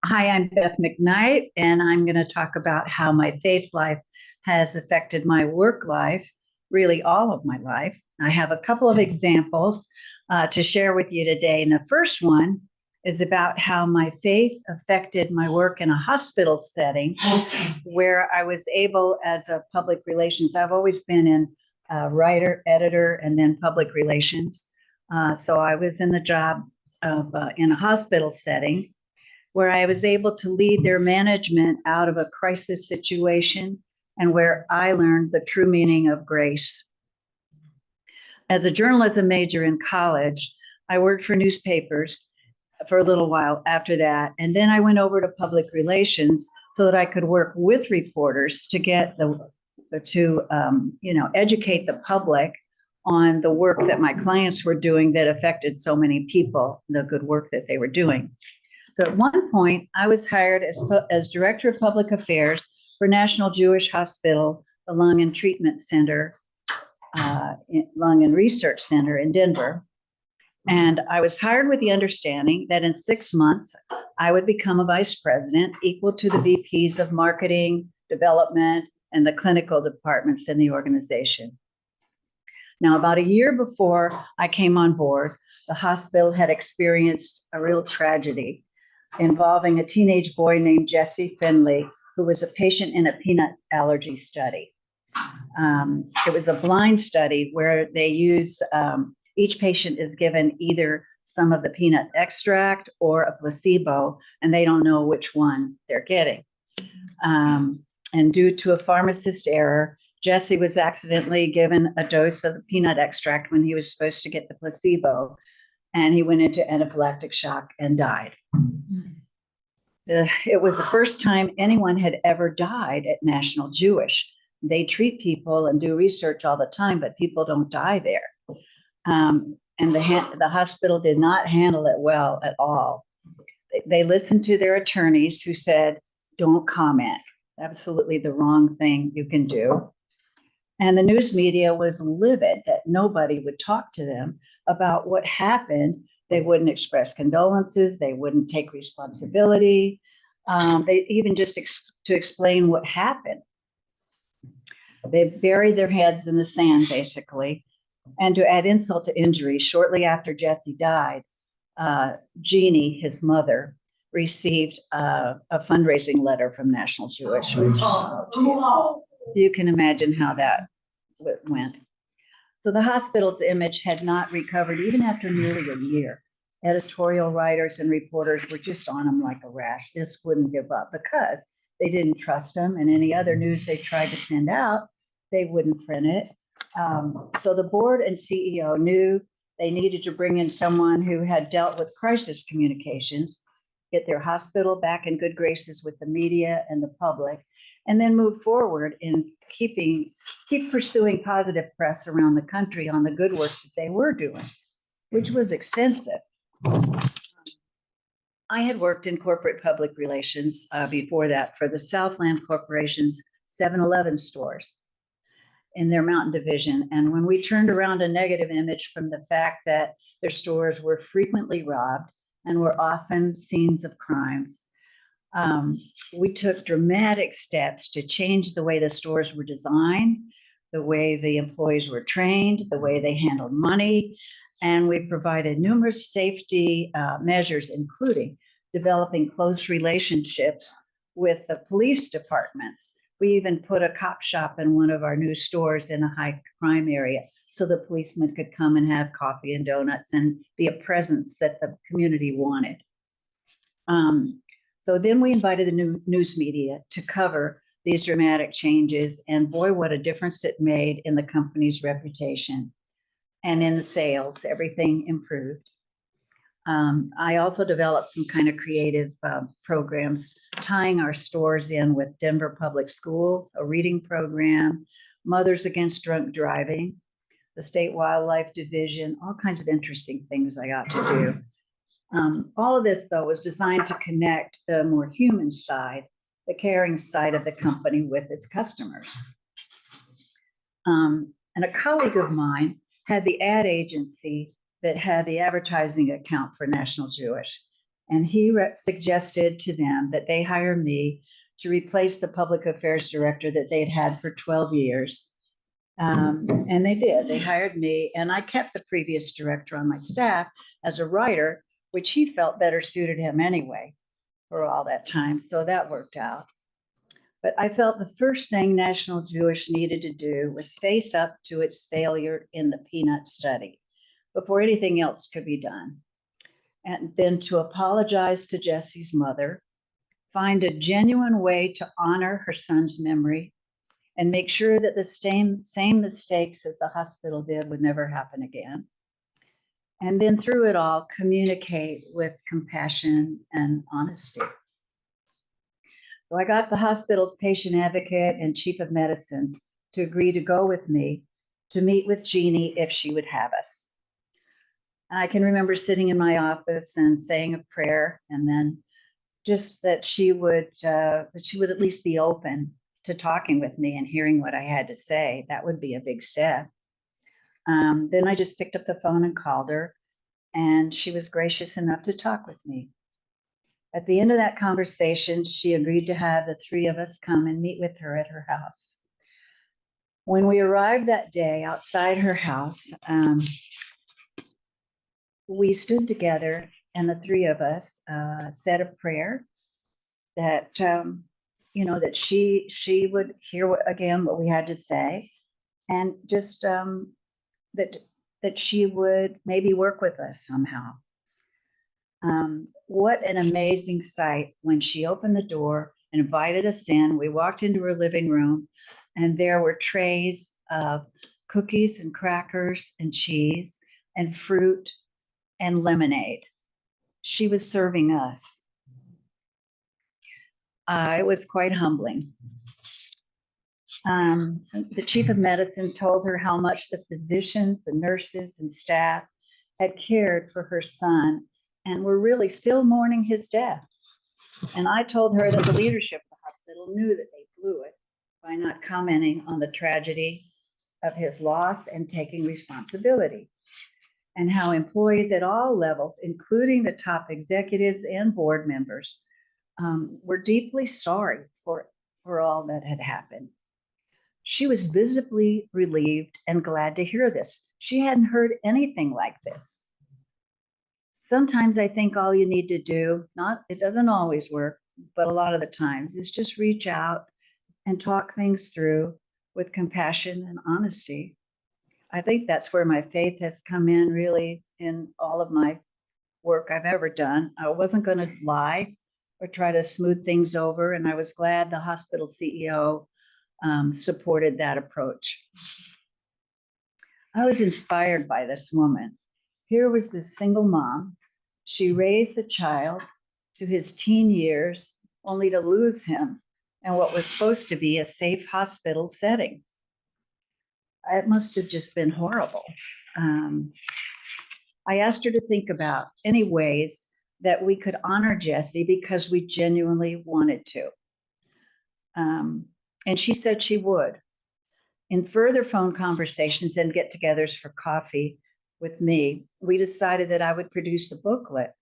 Hi, I'm Beth McKnight, and I'm going to talk about how my faith life has affected my work life, really all of my life. I have a couple of examples to share with you today. And the first one is about how my faith affected my work in a hospital setting where I was able, as a public relations, I've always been in writer, editor, and then public relations. So I was in the job of in a hospital setting where I was able to lead their management out of a crisis situation and where I learned the true meaning of grace. As a journalism major in college, I worked for newspapers for a little while after that. And then I went over to public relations so that I could work with reporters to get educate the public on the work that my clients were doing that affected so many people, the good work that they were doing. So at one point, I was hired as Director of Public Affairs for National Jewish Hospital, the Lung and Treatment Center, Lung and Research Center in Denver. And I was hired with the understanding that in 6 months, I would become a vice president equal to the VPs of marketing, development, and the clinical departments in the organization. Now, about a year before I came on board, the hospital had experienced a real tragedy involving a teenage boy named Jesse Finley, who was a patient in a peanut allergy study. It was a blind study where they use, each patient is given either some of the peanut extract or a placebo, and they don't know which one they're getting. And due to a pharmacist error, Jesse was accidentally given a dose of the peanut extract when he was supposed to get the placebo, and he went into anaphylactic shock and died. It was the first time anyone had ever died at National Jewish. They treat people and do research all the time, but people don't die there. And the hospital did not handle it well at all. They listened to their attorneys who said, don't comment. Absolutely the wrong thing you can do. And the news media was livid that nobody would talk to them about what happened. They wouldn't express condolences. They wouldn't take responsibility. They even just to explain what happened. They buried their heads in the sand, basically. And to add insult to injury, shortly after Jesse died, Jeannie, his mother, received a fundraising letter from National Jewish. You can imagine how that went. So the hospital's image had not recovered even after nearly a year. Editorial writers and reporters were just on them like a rash. This wouldn't give up because they didn't trust them, and any other news they tried to send out, they wouldn't print it. So the board and CEO knew they needed to bring in someone who had dealt with crisis communications, get their hospital back in good graces with the media and the public, and then move forward in keep pursuing positive press around the country on the good work that they were doing, which was extensive. I had worked in corporate public relations before that for the Southland Corporation's 7-Eleven stores in their Mountain Division. And when we turned around a negative image from the fact that their stores were frequently robbed and were often scenes of crimes, we took dramatic steps to change the way the stores were designed, the way the employees were trained, the way they handled money, and we provided numerous safety measures, including developing close relationships with the police departments. We even put a cop shop in one of our new stores in a high crime area so the policemen could come and have coffee and donuts and be a presence that the community wanted. So then we invited the news media to cover these dramatic changes, and boy, what a difference it made in the company's reputation and in the sales. Everything improved. I also developed some kind of creative programs, tying our stores in with Denver Public Schools, a reading program, Mothers Against Drunk Driving, the State Wildlife Division, all kinds of interesting things I got to do. All of this, though, was designed to connect the more human side, the caring side of the company with its customers. And a colleague of mine had the ad agency that had the advertising account for National Jewish. And he suggested to them that they hire me to replace the public affairs director that they'd had for 12 years. And they did. They hired me, and I kept the previous director on my staff as a writer, which he felt better suited him anyway for all that time. So that worked out. But I felt the first thing National Jewish needed to do was face up to its failure in the peanut study before anything else could be done. And then to apologize to Jesse's mother, find a genuine way to honor her son's memory, and make sure that the same mistakes that the hospital did would never happen again. And then through it all, communicate with compassion and honesty. So I got the hospital's patient advocate and chief of medicine to agree to go with me to meet with Jeannie if she would have us. I can remember sitting in my office and saying a prayer, and then just that she would at least be open to talking with me and hearing what I had to say. That would be a big step. Then I just picked up the phone and called her, and she was gracious enough to talk with me. At the end of that conversation, she agreed to have the three of us come and meet with her at her house. When we arrived that day outside her house, we stood together, and the three of us said a prayer that that she would hear again what we had to say, and just that she would maybe work with us somehow. What an amazing sight when she opened the door and invited us in. We walked into her living room, and there were trays of cookies and crackers and cheese and fruit and lemonade. She was serving us. It was quite humbling. The chief of medicine told her how much the physicians, the nurses, and staff had cared for her son and were really still mourning his death. And I told her that the leadership of the hospital knew that they blew it by not commenting on the tragedy of his loss and taking responsibility, and how employees at all levels, including the top executives and board members, were deeply sorry for all that had happened. She was visibly relieved and glad to hear this. She hadn't heard anything like this. Sometimes I think all you need to do, it doesn't always work, but a lot of the times, is just reach out and talk things through with compassion and honesty. I think that's where my faith has come in really in all of my work I've ever done. I wasn't going to lie or try to smooth things over, and I was glad the hospital CEO supported that approach. I was inspired by this woman. Here was this single mom. She raised the child to his teen years only to lose him in what was supposed to be a safe hospital setting. It must have just been horrible. I asked her to think about any ways that we could honor Jesse because we genuinely wanted to. And she said she would. In further phone conversations and get-togethers for coffee with me, we decided that I would produce a booklet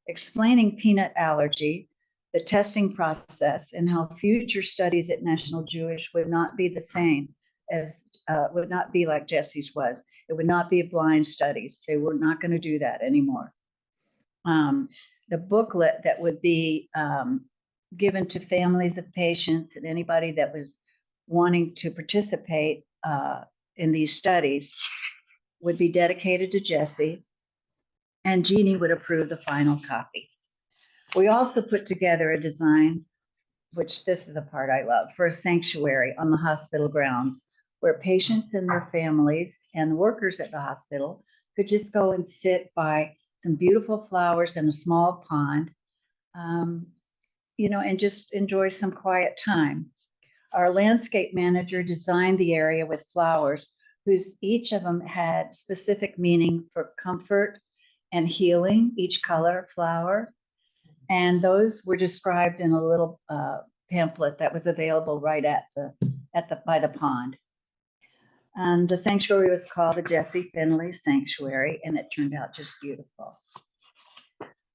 explaining peanut allergy, the testing process, and how future studies at National Jewish would not be the same as, would not be like Jesse's was. It would not be blind studies. They were not going to do that anymore. The booklet that would be given to families of patients and anybody that was wanting to participate in these studies would be dedicated to Jesse, and Jeannie would approve the final copy. We also put together a design, which this is a part I love, for a sanctuary on the hospital grounds where patients and their families and workers at the hospital could just go and sit by some beautiful flowers in a small pond, and just enjoy some quiet time. Our landscape manager designed the area with flowers, whose each of them had specific meaning for comfort and healing, each color flower. And those were described in a little pamphlet that was available right by the pond. And the sanctuary was called the Jesse Finley Sanctuary, and it turned out just beautiful.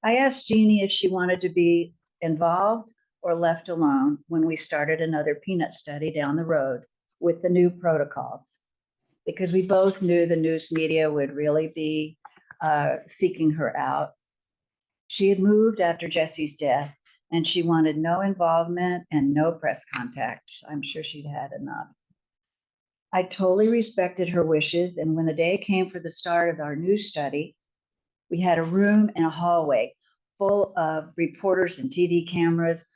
I asked Jeannie if she wanted to be involved or left alone when we started another peanut study down the road with the new protocols, because we both knew the news media would really be seeking her out. She had moved after Jesse's death, and she wanted no involvement and no press contact. I'm sure she'd had enough. I totally respected her wishes, and when the day came for the start of our new study, we had a room and a hallway full of reporters and TV cameras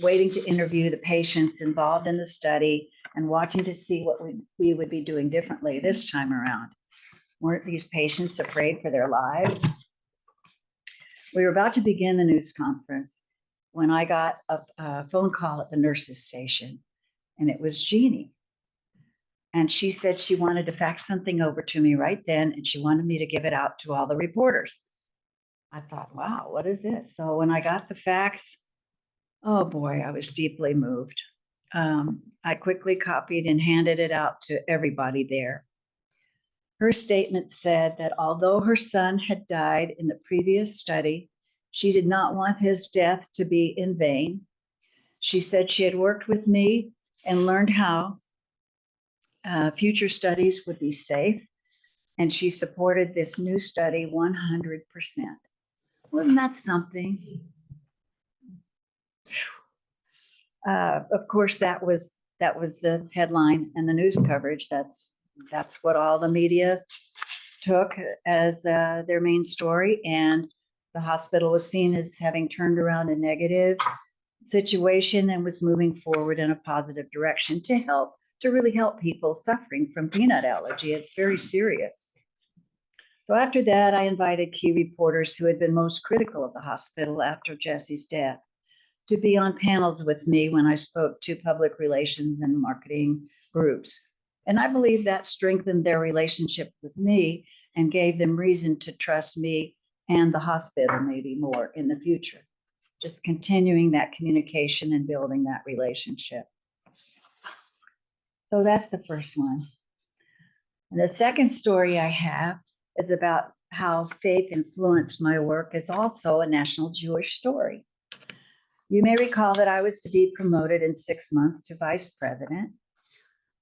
waiting to interview the patients involved in the study and watching to see what we would be doing differently this time around. Weren't these patients afraid for their lives? We were about to begin the news conference when I got a phone call at the nurses' station, and it was Jeannie. And she said she wanted to fax something over to me right then, and she wanted me to give it out to all the reporters. I thought, wow, what is this? So when I got the fax, oh boy, I was deeply moved. I quickly copied and handed it out to everybody there. Her statement said that although her son had died in the previous study, she did not want his death to be in vain. She said she had worked with me and learned how future studies would be safe, and she supported this new study 100%. Wasn't that something? Of course, that was the headline and the news coverage. That's what all the media took as their main story, and the hospital was seen as having turned around a negative situation and was moving forward in a positive direction to really help people suffering from peanut allergy. It's very serious. So after that, I invited key reporters who had been most critical of the hospital after Jesse's death to be on panels with me when I spoke to public relations and marketing groups. And I believe that strengthened their relationship with me and gave them reason to trust me and the hospital maybe more in the future. Just continuing that communication and building that relationship. So that's the first one. And the second story I have is about how faith influenced my work, is also a national Jewish story. You may recall that I was to be promoted in 6 months to vice president,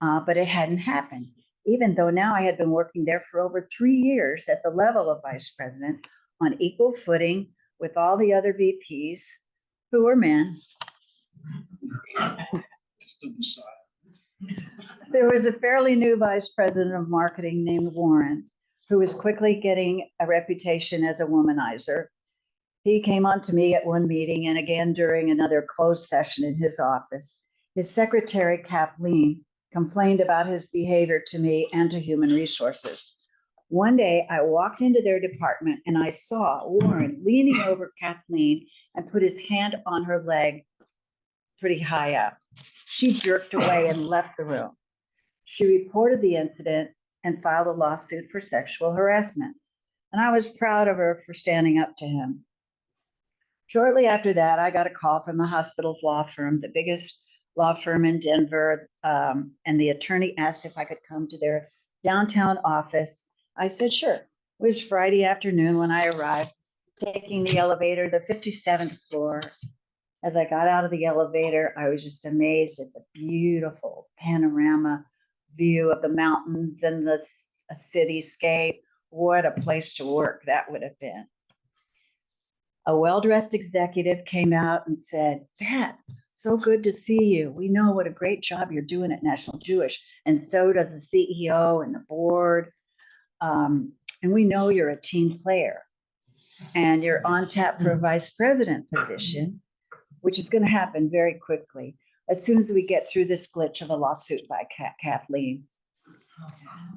but it hadn't happened, even though now I had been working there for over 3 years at the level of vice president on equal footing with all the other VPs who were men. There was a fairly new vice president of marketing named Warren, who was quickly getting a reputation as a womanizer. He came on to me at one meeting and again during another closed session in his office. His secretary, Kathleen, complained about his behavior to me and to human resources. One day I walked into their department and I saw Warren leaning over Kathleen and put his hand on her leg pretty high up. She jerked away and left the room. She reported the incident and filed a lawsuit for sexual harassment. And I was proud of her for standing up to him. Shortly after that, I got a call from the hospital's law firm, the biggest law firm in Denver, and the attorney asked if I could come to their downtown office. I said, sure. It was Friday afternoon when I arrived, taking the elevator, the 57th floor. As I got out of the elevator, I was just amazed at the beautiful panorama view of the mountains and the cityscape. What a place to work that would have been. A well-dressed executive came out and said, Beth, so good to see you. We know what a great job you're doing at National Jewish, and so does the CEO and the board. And we know you're a team player, and you're on tap for a vice president position, which is going to happen very quickly as soon as we get through this glitch of a lawsuit by Kathleen.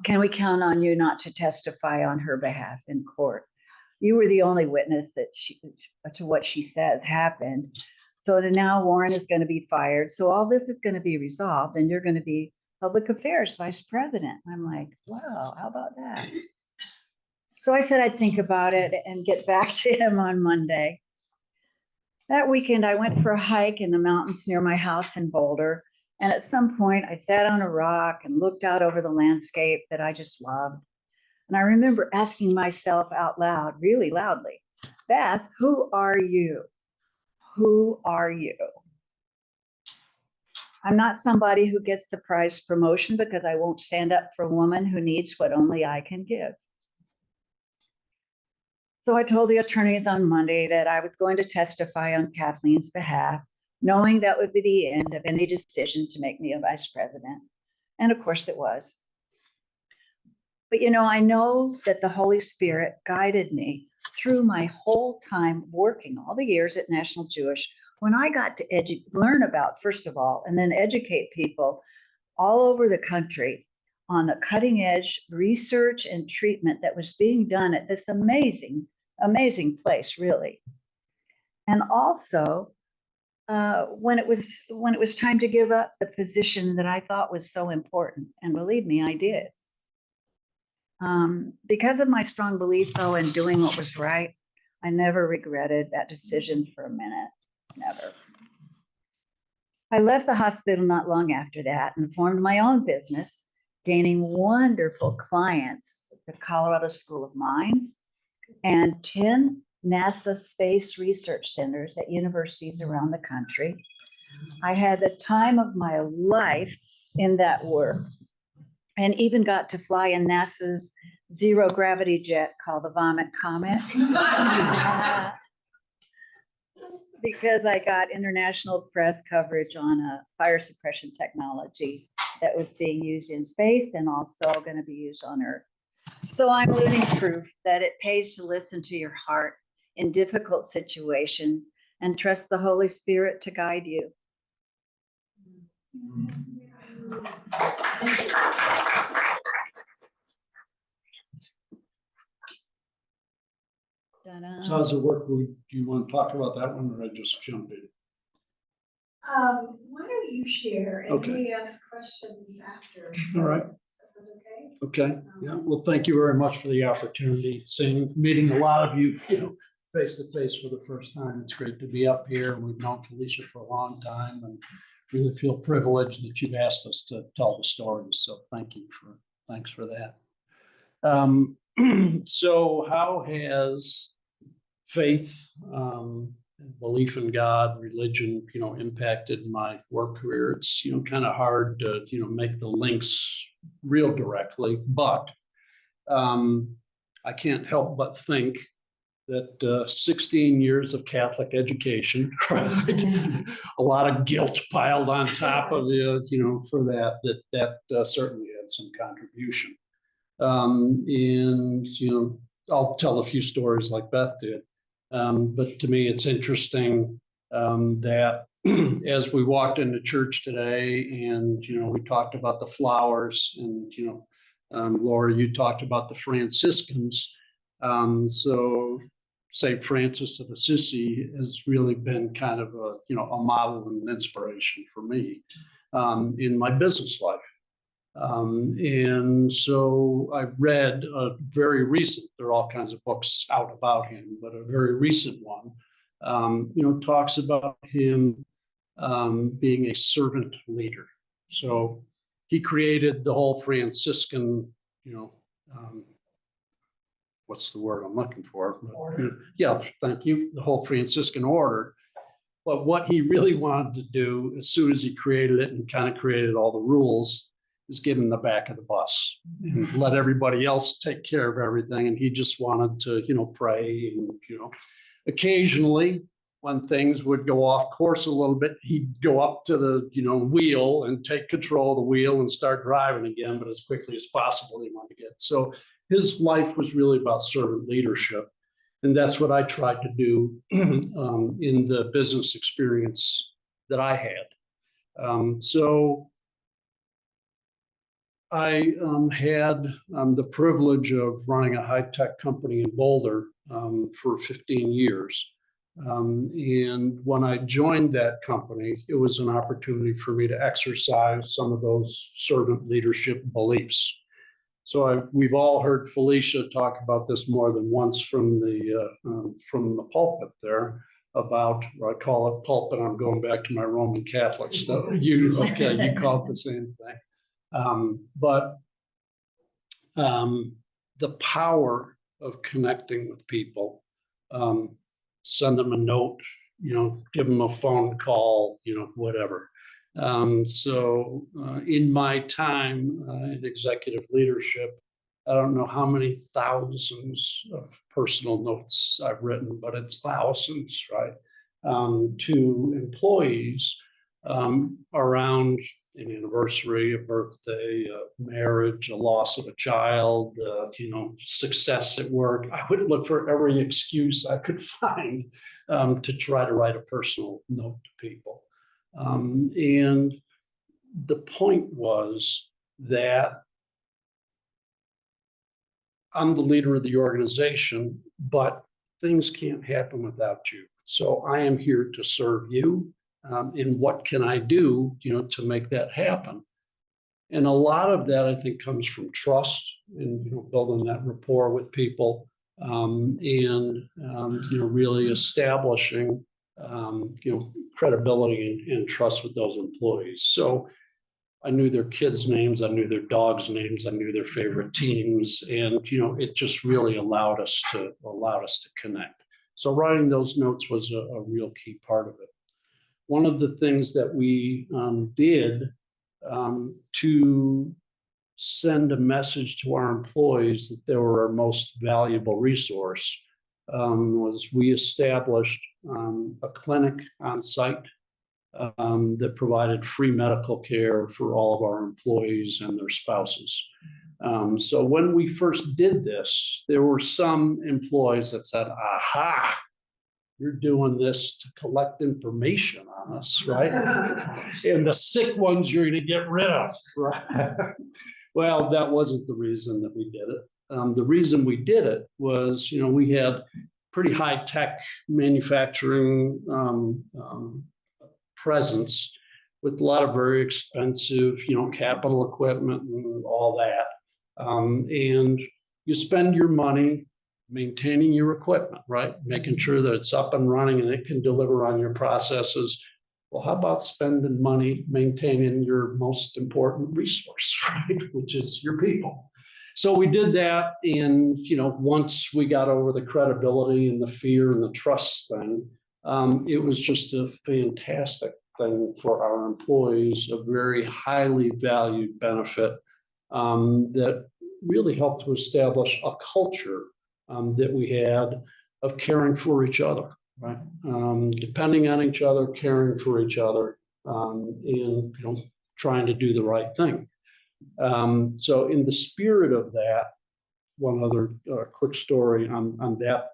Can we count on you not to testify on her behalf in court? You were the only witness to what she says happened. So now Warren is going to be fired. So all this is going to be resolved, and you're going to be public affairs vice president. I'm like, wow, how about that? So I said I'd think about it and get back to him on Monday. That weekend, I went for a hike in the mountains near my house in Boulder. And at some point, I sat on a rock and looked out over the landscape that I just loved. And I remember asking myself out loud, really loudly, Beth, who are you? Who are you? I'm not somebody who gets the prize promotion because I won't stand up for a woman who needs what only I can give. So I told the attorneys on Monday that I was going to testify on Kathleen's behalf, knowing that would be the end of any decision to make me a vice president. And of course it was. But I know that the Holy Spirit guided me through my whole time working all the years at National Jewish, when I got to learn about, first of all, and then educate people all over the country on the cutting edge research and treatment that was being done at this amazing, amazing place, really. And also, when it was time to give up the position that I thought was so important, and believe me, I did. Because of my strong belief, though, in doing what was right, I never regretted that decision for a minute. Never. I left the hospital not long after that and formed my own business, gaining wonderful clients at the Colorado School of Mines and 10 NASA space research centers at universities around the country. I had the time of my life in that work, and even got to fly in NASA's zero gravity jet called the Vomit Comet. Because I got international press coverage on a fire suppression technology that was being used in space and also going to be used on Earth. So I'm living proof that it pays to listen to your heart in difficult situations and trust the Holy Spirit to guide you. So how's it work? Do you want to talk about that one, or I just jump in? Why don't you share and Okay. we ask questions after? All right. Okay. Okay. Yeah. Well, thank you very much for the opportunity. Meeting a lot of you, face to face for the first time. It's great to be up here. We've known Felicia for a long time, and really feel privileged that you've asked us to tell the stories. So thanks for that. So how has faith, belief in God, religion, impacted my work career? It's, kind of hard to, make the links real directly, but I can't help but think that 16 years of Catholic education, right? A lot of guilt piled on top of for that certainly had some contribution. And, I'll tell a few stories like Beth did. But to me, it's interesting that as we walked into church today and, we talked about the flowers and, Laura, you talked about the Franciscans. So St. Francis of Assisi has really been kind of a model and an inspiration for me in my business life. And so I read a very recent, there are all kinds of books out about him, but a very recent one, talks about him being a servant leader. So he created the whole Franciscan, what's the word I'm looking for? Yeah, thank you. The whole Franciscan order. But what he really wanted to do as soon as he created it and kind of created all the rules is get in the back of the bus and let everybody else take care of everything. And he just wanted to, pray and, occasionally when things would go off course a little bit, he'd go up to the, wheel and take control of the wheel and start driving again, but as quickly as possible he wanted to get. So his life was really about servant leadership. And that's what I tried to do in the business experience that I had. So I had the privilege of running a high-tech company in Boulder for 15 years. And when I joined that company, it was an opportunity for me to exercise some of those servant leadership beliefs. So we've all heard Felicia talk about this more than once from the pulpit there about, I call it pulpit. I'm going back to my Roman Catholic stuff. You call it the same thing. But the power of connecting with people send them a note, give them a phone call, whatever. So in my time in executive leadership, I don't know how many thousands of personal notes I've written, but it's thousands, right? To employees around an anniversary, a birthday, a marriage, a loss of a child, success at work. I would look for every excuse I could find to try to write a personal note to people. And the point was that I'm the leader of the organization, but things can't happen without you. So I am here to serve you. And what can I do, to make that happen? And a lot of that, I think, comes from trust and, building that rapport with people, and really establishing, credibility and trust with those employees. So I knew their kids' names, I knew their dogs' names, I knew their favorite teams, and it just really allowed us to connect. So writing those notes was a real key part of it. One of the things that we did to send a message to our employees that they were our most valuable resource was we established a clinic on site that provided free medical care for all of our employees and their spouses. So when we first did this, there were some employees that said, aha, you're doing this to collect information on us, right? And the sick ones you're going to get rid of, right? Well, that wasn't the reason that we did it. The reason we did it was, we had pretty high-tech manufacturing presence with a lot of very expensive, capital equipment and all that. And you spend your money maintaining your equipment, right? Making sure that it's up and running and it can deliver on your processes. Well, how about spending money maintaining your most important resource, right? Which is your people. So we did that, and once we got over the credibility and the fear and the trust thing, it was just a fantastic thing for our employees, a very highly valued benefit that really helped to establish a culture that we had of caring for each other, right? Depending on each other, caring for each other, and trying to do the right thing. So in the spirit of that, one other quick story on that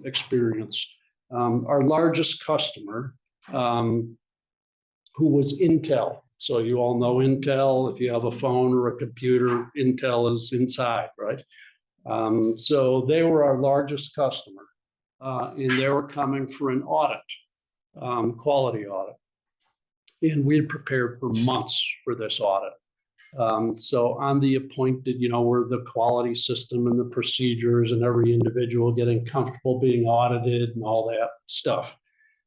experience. Our largest customer, who was Intel. So you all know Intel. If you have a phone or a computer, Intel is inside, right? So they were our largest customer, and they were coming for an audit, quality audit. And we had prepared for months for this audit. So on the appointed, we're the quality system and the procedures and every individual getting comfortable being audited and all that stuff.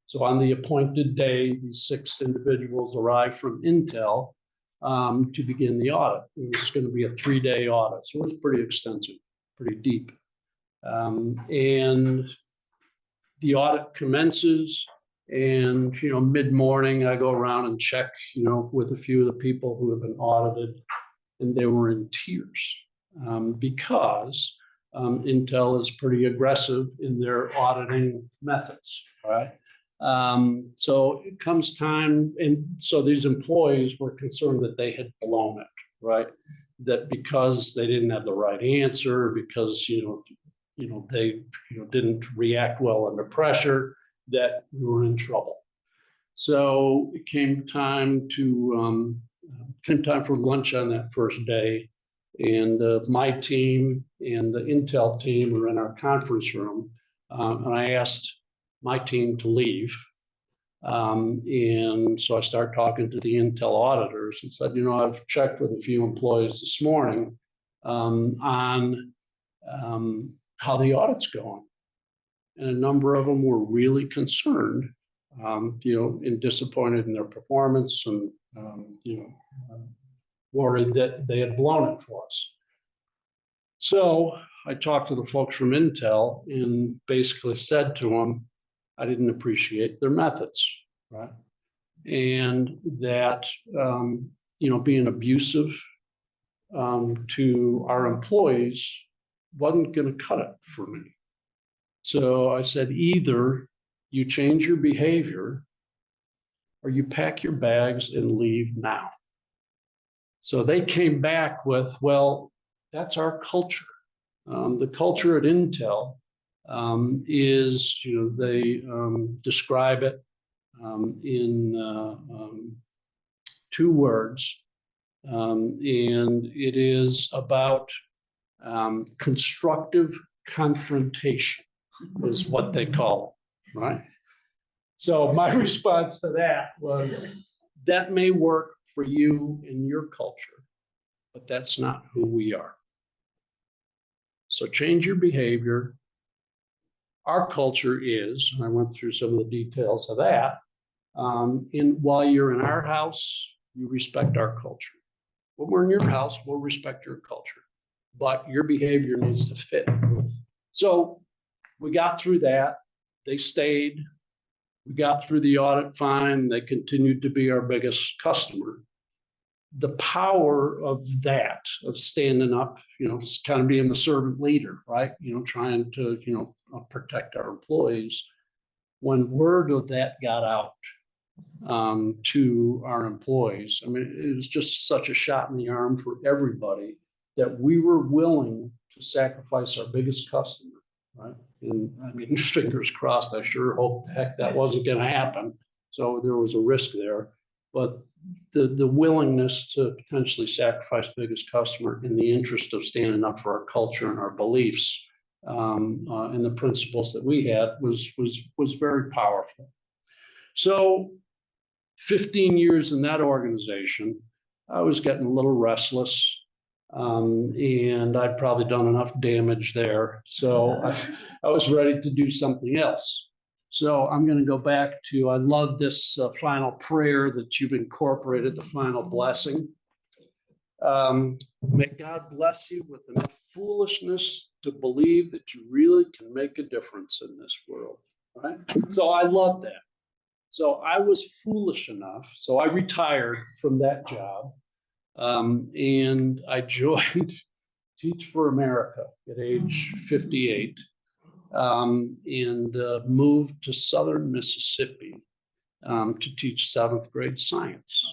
So on the appointed day, these 6 individuals arrived from Intel to begin the audit. It was going to be a 3-day audit, so it was pretty extensive, pretty deep. And the audit commences, and mid-morning I go around and check, with a few of the people who have been audited, and they were in tears because Intel is pretty aggressive in their auditing methods, right? So it comes time, and so these employees were concerned that they had blown it, right? That because they didn't have the right answer, because they didn't react well under pressure, that we were in trouble. So it came time for lunch on that first day, and my team and the Intel team were in our conference room, and I asked my team to leave. And so I started talking to the Intel auditors and said, I've checked with a few employees this morning on how the audit's going. And a number of them were really concerned, and disappointed in their performance, and, worried that they had blown it for us. So I talked to the folks from Intel and basically said to them, I didn't appreciate their methods, right? And that, being abusive to our employees wasn't going to cut it for me. So I said, either you change your behavior or you pack your bags and leave now. So they came back with, well, that's our culture. The culture at Intel is, they describe it in 2 words. And it is about constructive confrontation is what they call it, right? So my response to that was, that may work for you in your culture, but that's not who we are. So change your behavior. Our culture is, and I went through some of the details of that, and while you're in our house, you respect our culture. When we're in your house, we'll respect your culture, but your behavior needs to fit. So we got through that. They stayed. We got through the audit fine. They continued to be our biggest customer. The power of that, of standing up, kind of being the servant leader, right? Trying to, protect our employees. When word of that got out to our employees, I mean, it was just such a shot in the arm for everybody that we were willing to sacrifice our biggest customer, right? And I mean, fingers crossed, I sure hope the heck that wasn't going to happen. So there was a risk there, but the willingness to potentially sacrifice biggest customer in the interest of standing up for our culture and our beliefs and the principles that we had was very powerful. So 15 years in that organization, I was getting a little restless. And I'd probably done enough damage there. So I was ready to do something else. So I'm going to go back to, I love this final prayer that you've incorporated, the final blessing. May God bless you with enough foolishness to believe that you really can make a difference in this world, right? So I love that. So I was foolish enough. So I retired from that job. And I joined Teach for America at age 58 and moved to Southern Mississippi to teach 7th grade science.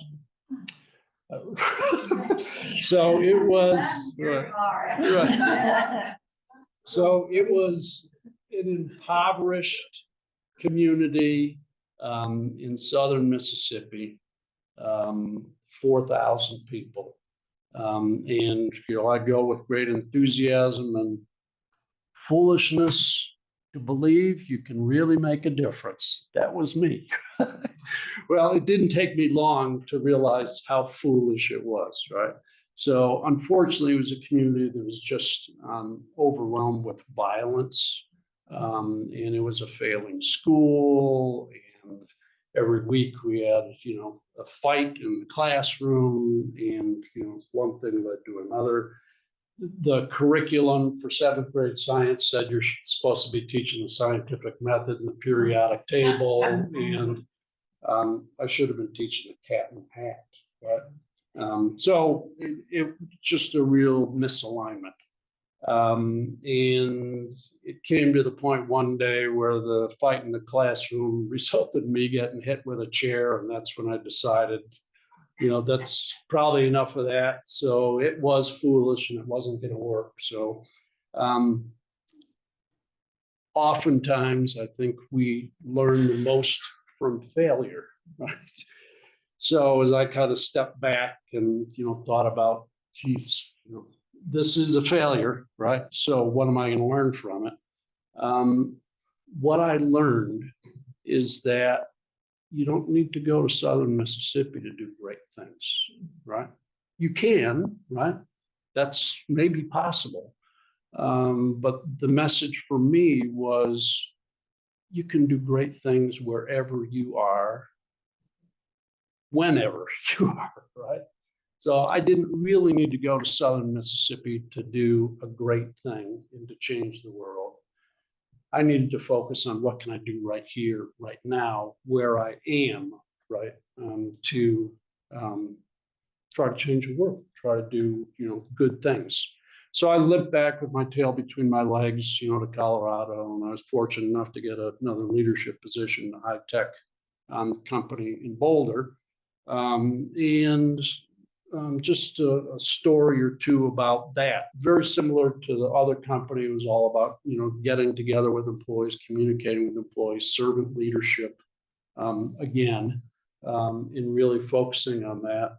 So it was, right. So it was an impoverished community in Southern Mississippi. 4,000 people. And, I go with great enthusiasm and foolishness to believe you can really make a difference. That was me. Well, it didn't take me long to realize how foolish it was, right? So unfortunately, it was a community that was just overwhelmed with violence. And it was a failing school, and every week we had, a fight in the classroom, and, one thing led to another. The curriculum for 7th grade science said you're supposed to be teaching the scientific method and the periodic table, and I should have been teaching the cat and hat, right? So it just a real misalignment. And it came to the point one day where the fight in the classroom resulted in me getting hit with a chair. And that's when I decided, that's probably enough of that. So it was foolish and it wasn't going to work. So oftentimes I think we learn the most from failure, right? So as I kind of stepped back and, thought about, geez, this is a failure, right? So what am I going to learn from it? What I learned is that you don't need to go to Southern Mississippi to do great things, right? You can, right? That's maybe possible. But the message for me was, you can do great things wherever you are, whenever you are, right? So I didn't really need to go to Southern Mississippi to do a great thing and to change the world. I needed to focus on what can I do right here, right now, where I am, right, to try to change the world, try to do, good things. So I lived back with my tail between my legs, to Colorado, and I was fortunate enough to get another leadership position in a high-tech company in Boulder. Just a story or two about that. Very similar to the other company. It was all about, getting together with employees, communicating with employees, servant leadership, again, and really focusing on that.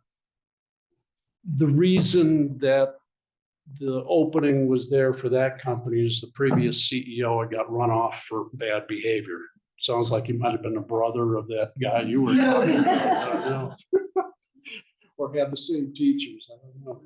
The reason that the opening was there for that company is the previous CEO had got run off for bad behavior. Sounds like he might have been a brother of that guy you were talking about. I don't know. Or have the same teachers. I don't know.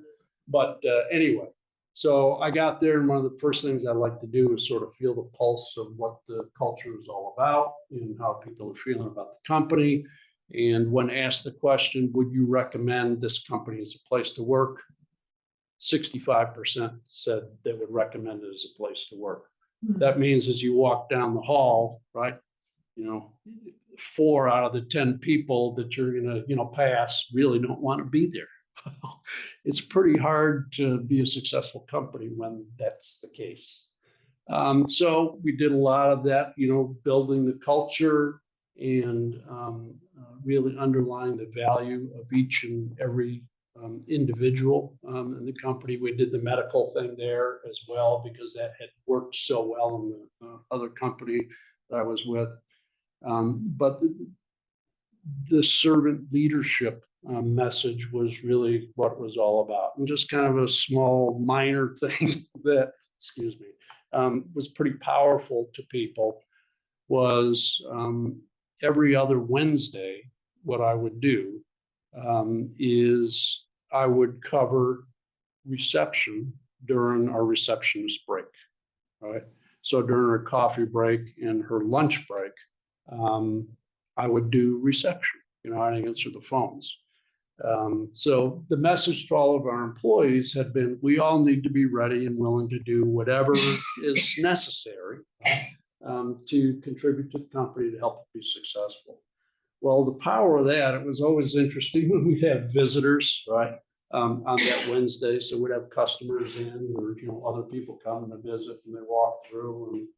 But anyway, so I got there, and one of the first things I like to do is sort of feel the pulse of what the culture is all about and how people are feeling about the company. And when asked the question, would you recommend this company as a place to work? 65% said they would recommend it as a place to work. That means as you walk down the hall, right, 4 out of the 10 people that you're gonna, pass really don't want to be there. It's pretty hard to be a successful company when that's the case. So we did a lot of that, building the culture and really underlying the value of each and every individual in the company. We did the medical thing there as well because that had worked so well in the other company that I was with. But the servant leadership message was really what it was all about. And just kind of a small minor thing that, was pretty powerful to people was every other Wednesday, what I would do is I would cover reception during our receptionist break, right? So during her coffee break and her lunch break, I would do reception, I'd answer the phones. So the message to all of our employees had been, we all need to be ready and willing to do whatever is necessary to contribute to the company to help it be successful. Well, the power of that, it was always interesting when we'd have visitors, right, on that Wednesday. So we'd have customers in or, other people coming to visit, and they walk through and,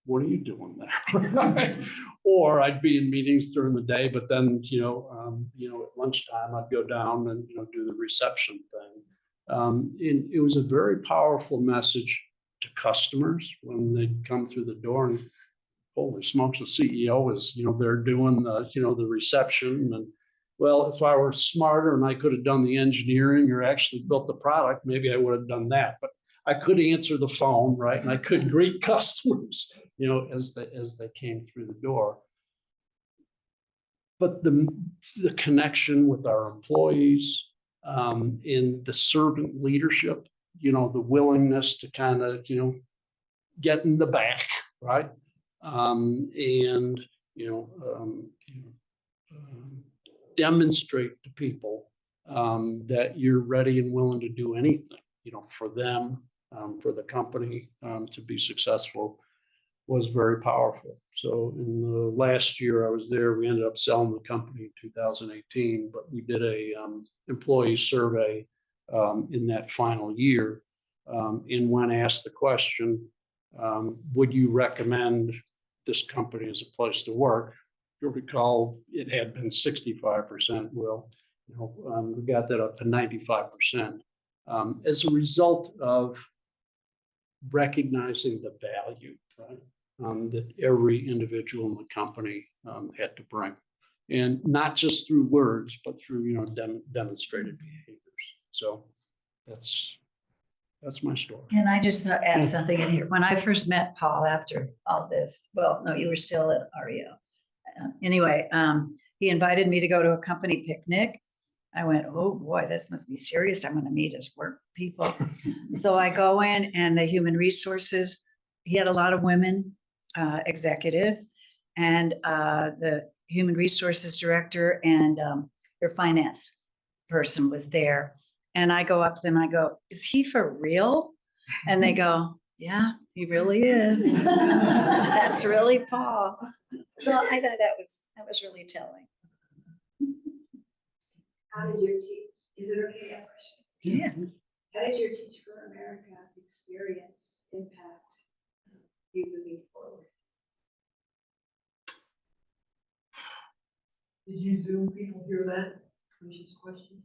what are you doing there? Or I'd be in meetings during the day, but then, at lunchtime, I'd go down and, do the reception thing. And it was a very powerful message to customers when they'd come through the door and, holy smokes, the CEO is, they're doing the, the reception. And well, if I were smarter and I could have done the engineering or actually built the product, maybe I would have done that. But I could answer the phone, right? And I could greet customers, as they came through the door. But the connection with our employees, in the servant leadership, the willingness to kind of, get in the back, right? And demonstrate to people that you're ready and willing to do anything, for them, for the company to be successful was very powerful. So in the last year I was there, we ended up selling the company in 2018, but we did a employee survey in that final year. And when asked the question, would you recommend this company as a place to work? You'll recall it had been 65%. Well, we got that up to 95% as a result of recognizing the value, right, that every individual in the company had to bring, and not just through words, but through demonstrated behaviors. So that's my story. Can I just add something in here? When I first met Paul after all this, well, no, you were still at REO. Anyway, he invited me to go to a company picnic. I went, oh boy, this must be serious. I'm going to meet his work people. So I go in, and the human resources, he had a lot of women executives, and the human resources director and their finance person was there. And I go up to them, I go, is he for real? And they go, yeah, he really is. That's really Paul. So I thought that was really telling. How did your is it okay to ask questions? Yeah. How did your Teach for America experience impact you moving forward? Did you Zoom people hear that? Which question.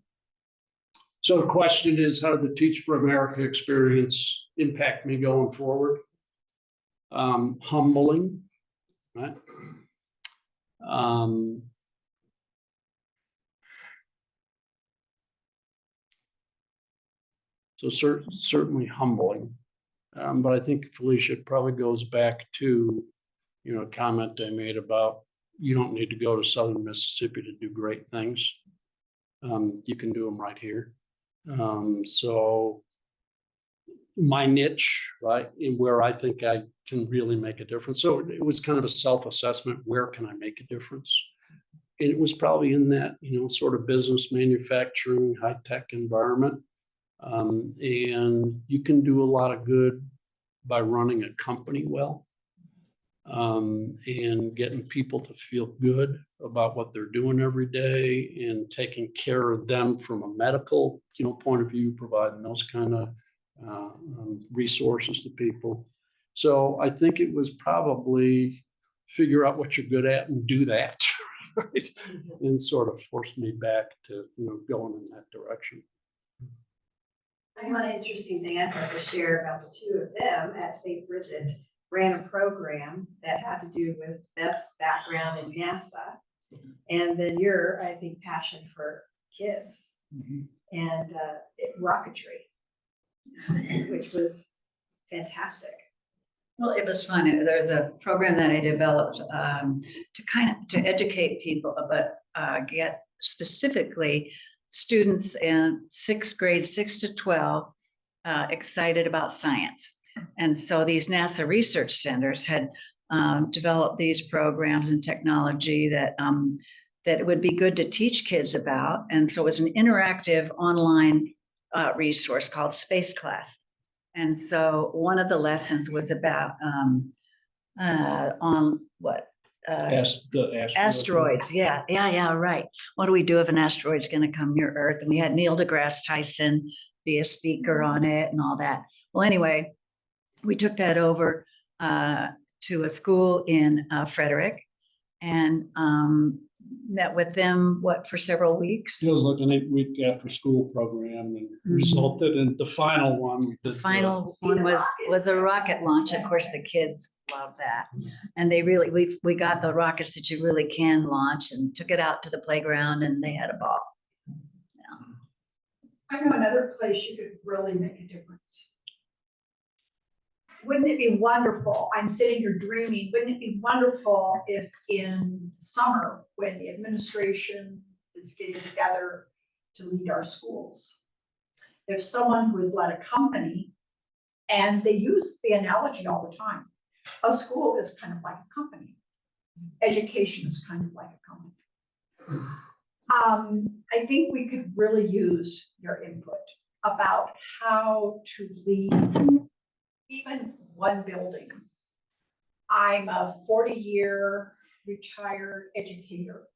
So the question is, how did the Teach for America experience impact me going forward? Humbling, right? So certainly humbling. But I think, Felicia, it probably goes back to, a comment I made about you don't need to go to Southern Mississippi to do great things. You can do them right here. So my niche, right, in where I think I can really make a difference. So it was kind of a self-assessment. Where can I make a difference? And it was probably in that, sort of business, manufacturing, high-tech environment. And you can do a lot of good by running a company well, and getting people to feel good about what they're doing every day and taking care of them from a medical, point of view, providing those kind of resources to people. So I think it was probably figure out what you're good at and do that, right? And sort of forced me back to, going in that direction. I know an interesting thing I'd like to share about the two of them at St. Bridget ran a program that had to do with Beth's background in NASA. And then your, I think, passion for kids and rocketry, which was fantastic. Well, it was fun. There's a program that I developed to educate people, but get specifically students in sixth grade, 6 to 12, excited about science. And so these NASA research centers had developed these programs and technology that it would be good to teach kids about. And so it was an interactive online resource called Space Class. And so one of the lessons was about on what? Asteroids. Yeah, right. What do we do if an asteroid's going to come near Earth? And we had Neil deGrasse Tyson be a speaker on it and all that. Well, anyway, we took that over to a school in Frederick and met with them, for several weeks? It was like an 8-week after school program and resulted in the final one. The final one was a rocket launch. Of course, the kids love that. And they really, we got the rockets that you really can launch and took it out to the playground and they had a ball. I know another place you could really make a difference. Wouldn't it be wonderful? I'm sitting here dreaming. Wouldn't it be wonderful if in summer, when the administration is getting together to lead our schools, if someone who has led a company, and they use the analogy all the time, a school is kind of like a company. Education is kind of like a company. I think we could really use your input about how to lead even one building. I'm a 40-year retired educator,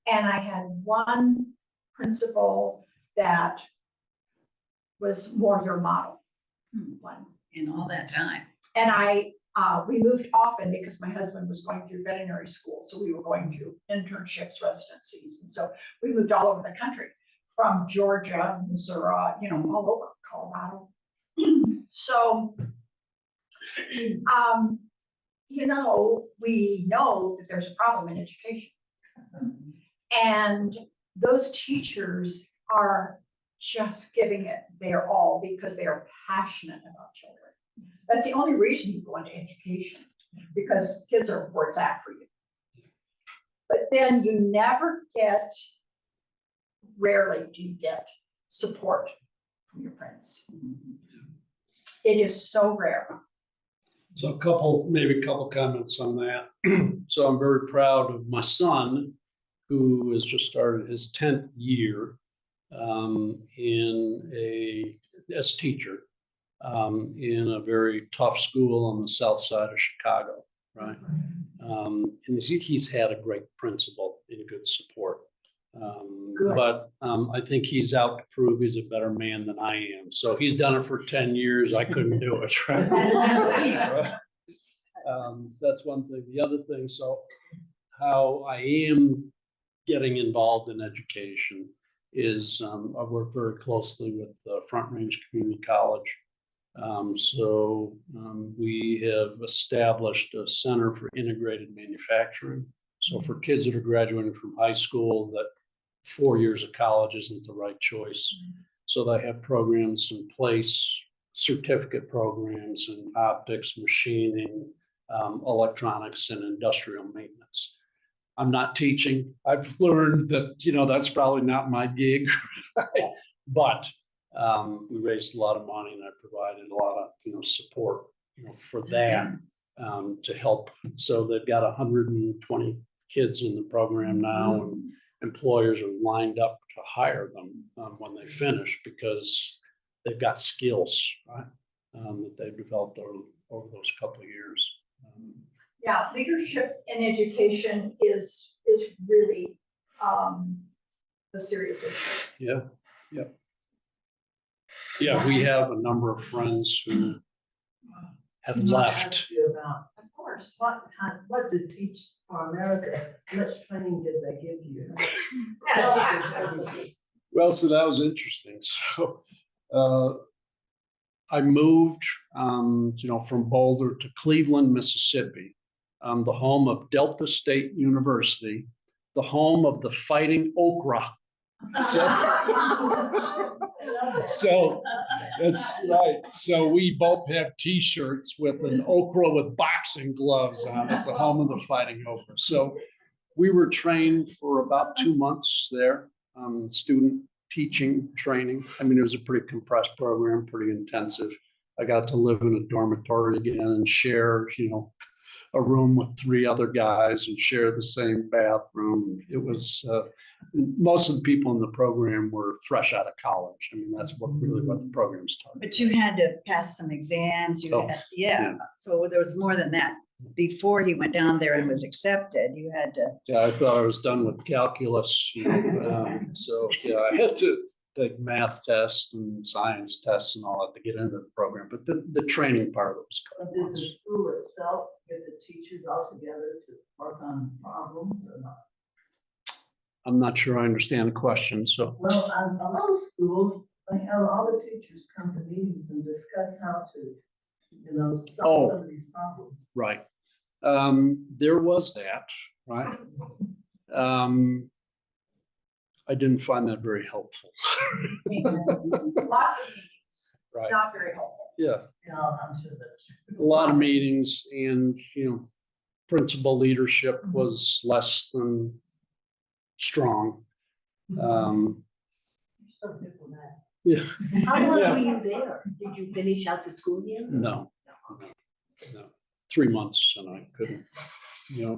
and I had one principal that was more your model. One. In all that time. And we moved often because my husband was going through veterinary school. So we were going through internships, residencies. And so we moved all over the country, from Georgia, Missouri, all over, Colorado. So, we know that there's a problem in education. And those teachers are just giving it their all because they are passionate about children. That's the only reason you go into education, because kids are where it's at for you. But then you rarely do you get support from your friends. It is so rare. So a couple comments on that. So I'm very proud of my son, who has just started his 10th year as teacher in a very tough school on the south side of Chicago, right? And he's had a great principal and good support. Good. But I think he's out to prove he's a better man than I am. So he's done it for 10 years. I couldn't do it, right? So that's one thing. The other thing, so how I am getting involved in education is I work very closely with Front Range Community College. We have established a Center for Integrated Manufacturing. So for kids that are graduating from high school, that 4 years of college isn't the right choice. So they have programs in place, certificate programs in optics, machining, electronics, and industrial maintenance. I'm not teaching. I've learned that, that's probably not my gig, but we raised a lot of money and I provided a lot of, support, for that to help. So they've got 120 kids in the program now, and employers are lined up to hire them when they finish because they've got skills, right, that they've developed over those couple of years. Yeah, leadership in education is really a serious issue. Yeah, we have a number of friends who have left. Ask you about Of course. what to teach for America? How much training did they give you? Well, so that was interesting. So I moved, from Boulder to Cleveland, Mississippi, the home of Delta State University, the home of the Fighting Okra. So that's right. So we both have T-shirts with an okra with boxing gloves on it, the home of the Fighting Okra. So we were trained for about 2 months there, student teaching training. I mean, it was a pretty compressed program, pretty intensive. I got to live in a dormitory again and share, a room with 3 other guys and share the same bathroom. It was, most of the people in the program were fresh out of college. I mean, that's really what the program's taught. But you had to pass some exams. Yeah. So there was more than that. Before he went down there and was accepted, you had to. Yeah, I thought I was done with calculus. So I had to take math tests and science tests and all that to get into the program. But the training part of it was But did the school itself get the teachers all together to work on problems or not? I'm not sure I understand the question. So Well, a lot of schools, they have all the teachers come to meetings and discuss how to, solve some of these problems. right, there was that, right. I didn't find that very helpful. Lots of meetings, Right. not very helpful. Yeah, I'm sure that's true. a lot of meetings and, principal leadership was less than strong. So diplomatic. Yeah, How long Yeah. were you there? Did you finish out the school year? no. 3 months and I couldn't,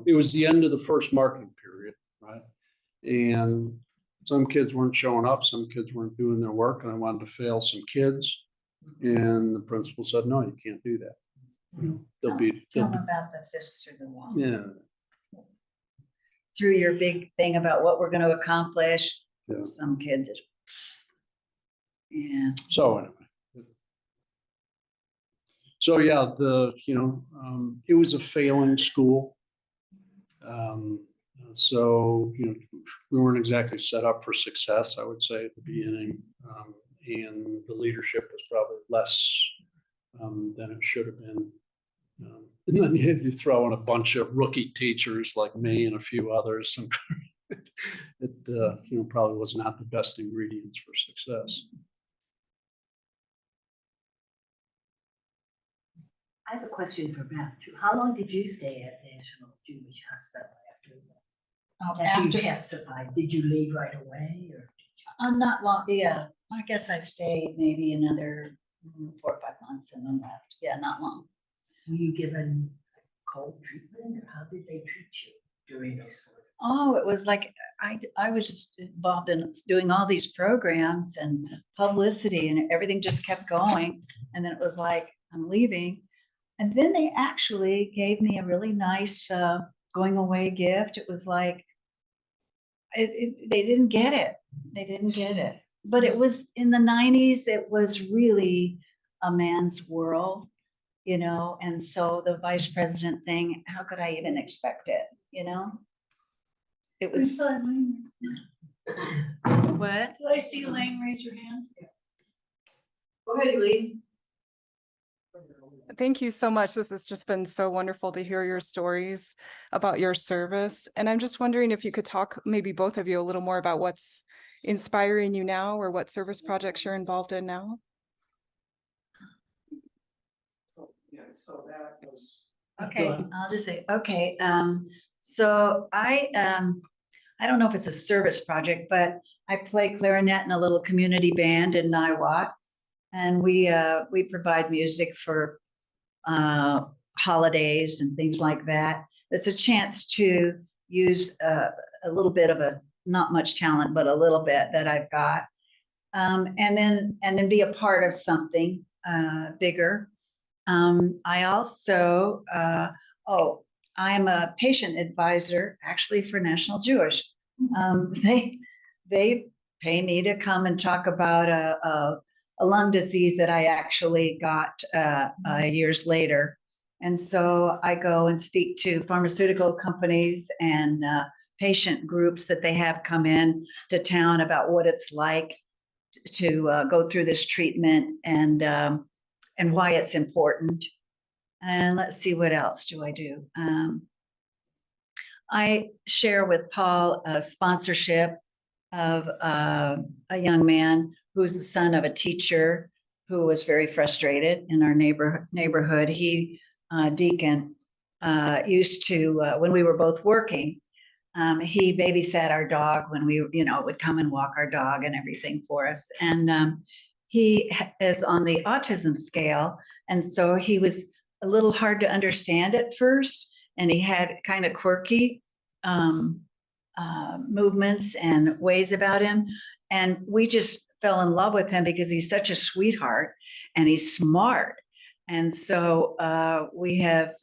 it was the end of the first marketing period, right? And some kids weren't showing up, some kids weren't doing their work, and I wanted to fail some kids. And the principal said, no, you can't do that. Tell them about the fists through the wall. Yeah. Through your big thing about what we're going to accomplish. Yeah. Some kid just. Yeah. So anyway. So yeah, it was a failing school. So, we weren't exactly set up for success, I would say, at the beginning. And the leadership was probably less than it should have been. And then you throw in a bunch of rookie teachers like me and a few others, and it probably was not the best ingredients for success. I have a question for Beth too. How long did you stay at National Jewish Hospital after you testified? Did you leave right away or? Not long. Yeah. I guess I stayed maybe another 4 or 5 months and then left. Yeah, not long. Were you given cold treatment or how did they treat you during those 4 to Oh, it was like, I was just involved in doing all these programs and publicity, and everything just kept going. And then it was like, I'm leaving. And then they actually gave me a really nice going away gift. It was like, they didn't get it. They didn't get it. But it was in the 90s, it was really a man's world, and so the vice president thing, how could I even expect it, It was. What? Did I see Elaine raise her hand? Go ahead, Lee. Thank you so much. This has just been so wonderful to hear your stories about your service. And I'm just wondering if you could talk, maybe both of you, a little more about what's inspiring you now or what service projects you're involved in now. Yeah, so that was. Okay, I'll just say, okay, so I don't know if it's a service project, but I play clarinet in a little community band in Niwot. And we provide music for holidays and things like that. It's a chance to use a little bit of not much talent, but a little bit that I've got. And then be a part of something bigger. I also, I'm a patient advisor actually for National Jewish. They pay me to come and talk about a lung disease that I actually got years later. And so I go and speak to pharmaceutical companies and patient groups that they have come in to town about what it's like to go through this treatment and why it's important. And let's see, what else do I do? I share with Paul a sponsorship of a young man who's the son of a teacher who was very frustrated in our neighborhood. He, Deacon, used to, when we were both working, he babysat our dog when we, would come and walk our dog and everything for us. And he is on the autism scale. And so he was a little hard to understand at first. And he had kind of quirky movements and ways about him. And we just fell in love with him because he's such a sweetheart and he's smart. And so we have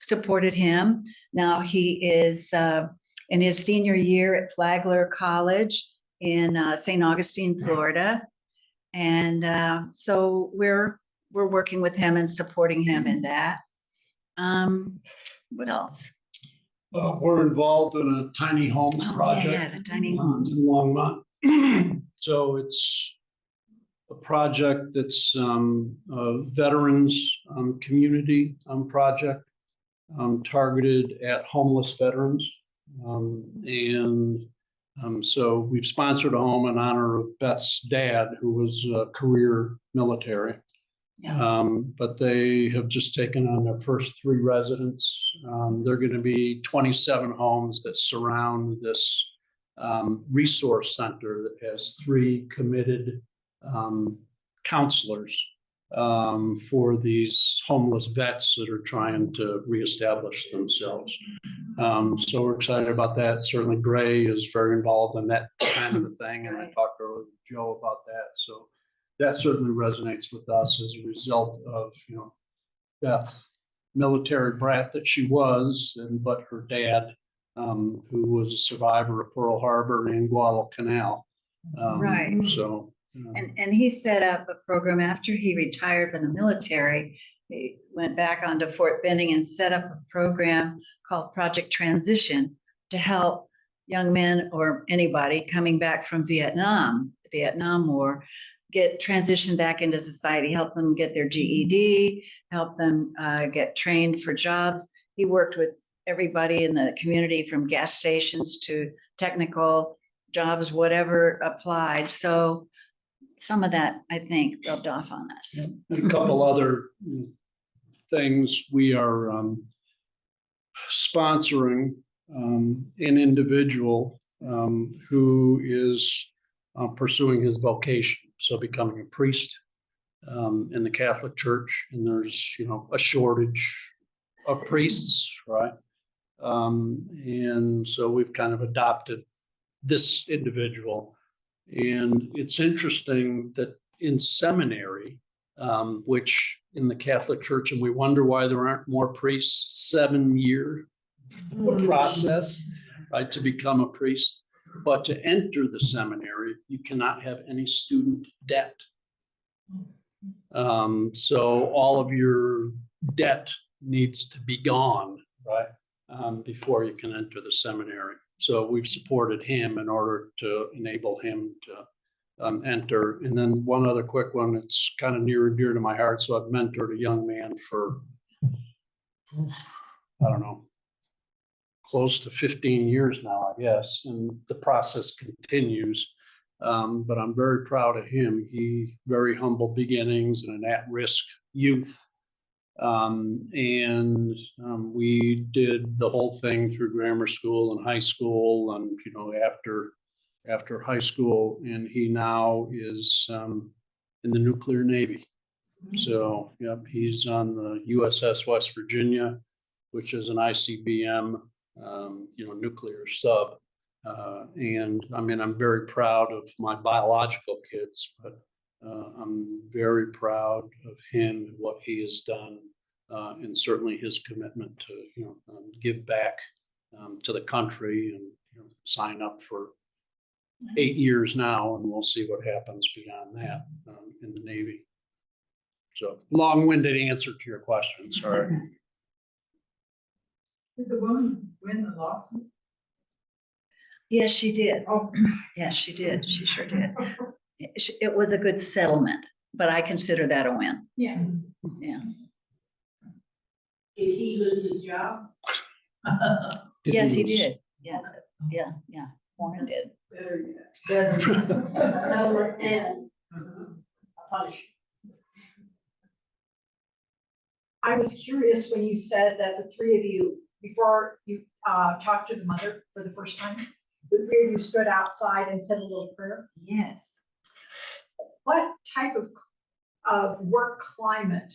supported him. Now he is in his senior year at Flagler College in St. Augustine, Florida. And so we're working with him and supporting him in that. What else? We're involved in a tiny homes project. Yeah, the tiny homes. In Longmont. So it's a project that's a veterans community project targeted at homeless veterans. So we've sponsored a home in honor of Beth's dad, who was a career military. Yeah. But they have just taken on their first 3 residents. They're going to be 27 homes that surround this resource center that has 3 committed counselors for these homeless vets that are trying to reestablish themselves. So we're excited about that. Certainly Gray is very involved in that kind of a thing. And I talked to Joe about that. So that certainly resonates with us as a result of, Beth, military brat that she was, but her dad, who was a survivor of Pearl Harbor and Guadalcanal. Right. So. And he set up a program after he retired from the military. He went back onto Fort Benning and set up a program called Project Transition to help young men or anybody coming back from the Vietnam War, get transitioned back into society, help them get their GED, help them get trained for jobs. He worked with everybody in the community from gas stations to technical jobs, whatever applied. So some of that, I think, rubbed off on us. A couple other things. We are sponsoring an individual who is pursuing his vocation, so becoming a priest in the Catholic Church, and there's a shortage of priests, right? And so we've kind of adopted this individual. And it's interesting that in seminary, which in the Catholic Church, and we wonder why there aren't more priests, 7-year process, right, to become a priest. But to enter the seminary, you cannot have any student debt. So all of your debt needs to be gone, right, before you can enter the seminary. So we've supported him in order to enable him to enter. And then one other quick one, it's kind of near and dear to my heart. So I've mentored a young man for, I don't know, close to 15 years now, I guess, and the process continues. But I'm very proud of him. He very humble beginnings and an at-risk youth. We did the whole thing through grammar school and high school, and after high school, and he now is in the nuclear Navy. So, yep, he's on the USS West Virginia, which is an ICBM, nuclear sub. And I mean, I'm very proud of my biological kids, but I'm very proud of him, what he has done, and certainly his commitment to, give back to the country and sign up for 8 years now, and we'll see what happens beyond that in the Navy. So long-winded answer to your question, sorry. Did the woman win the lawsuit? Yes, she did. Oh. Yes, she did. She sure did. It was a good settlement, but I consider that a win. Yeah. Yeah. Did he lose his job? Yes, he did. Yeah, yeah. Warren did. Better yet. Settlement and a punishment. I was curious when you said that the three of you, before you talked to the mother for the first time, the three of you stood outside and said a little prayer. Yes. What type of work climate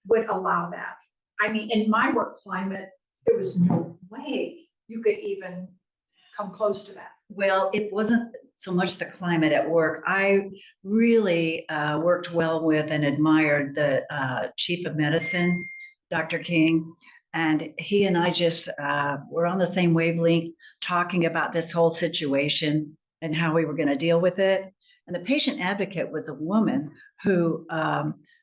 would allow that? I mean, in my work climate, there was no way you could even come close to that. Well, it wasn't so much the climate at work. I really worked well with and admired the chief of medicine, Dr. King. And he and I just were on the same wavelength talking about this whole situation and how we were going to deal with it. And the patient advocate was a woman who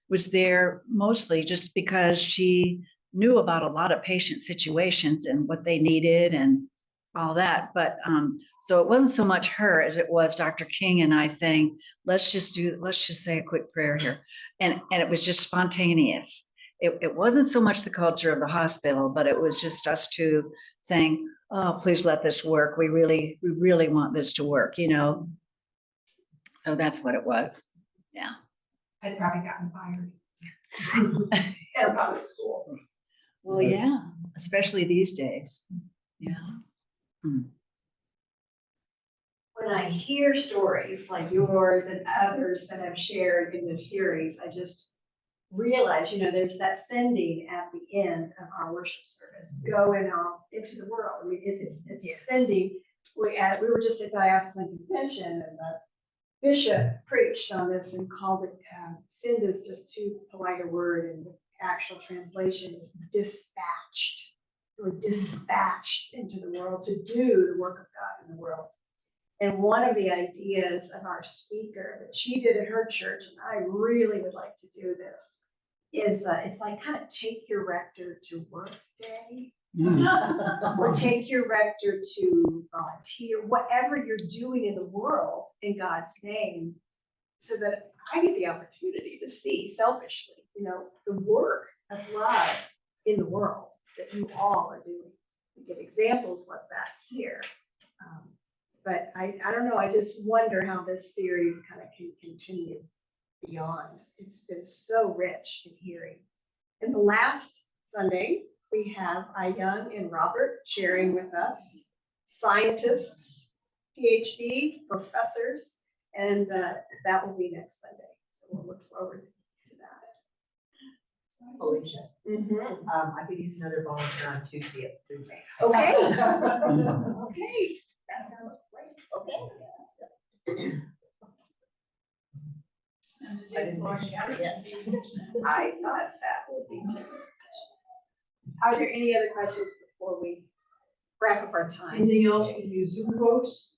was there mostly just because she knew about a lot of patient situations and what they needed and all that. But so it wasn't so much her as it was Dr. King and I saying, let's just say a quick prayer here. And it was just spontaneous. It wasn't so much the culture of the hospital, but it was just us two saying, oh, please let this work. We really want this to work, So that's what it was. Yeah. I'd probably gotten fired. At a public school. Well, yeah, especially these days. Yeah. When I hear stories like yours and others that I've shared in this series, I just realize, there's that sending at the end of our worship service, going out into the world. I mean, it's Yes. sending. We were just at diocesan convention, and the bishop preached on this and called it, send is just too polite a word, and the actual translation is dispatched. We're dispatched into the world to do the work of God in the world. And one of the ideas of our speaker that she did at her church, and I really would like to do this, is it's like kind of take your rector to work day, or take your rector to volunteer, whatever you're doing in the world in God's name, so that I get the opportunity to see selfishly, the work of love in the world that you all are doing. We get examples like that here. But I don't know, I just wonder how this series kind of can continue beyond. It's been so rich in hearing. And the last Sunday, we have Young and Robert sharing with us, scientists, PhD, professors, and that will be next Sunday. So we'll look forward to that. Felicia. I could use another volunteer on Tuesday at food bank. Okay. Okay, that sounds great. Okay. Yes. I thought that would be too. Are there any other questions before we Wrap up our time. Anything else from you Zoom folks?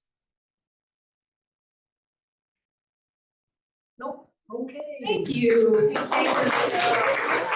Nope, okay. Thank you. Thank you.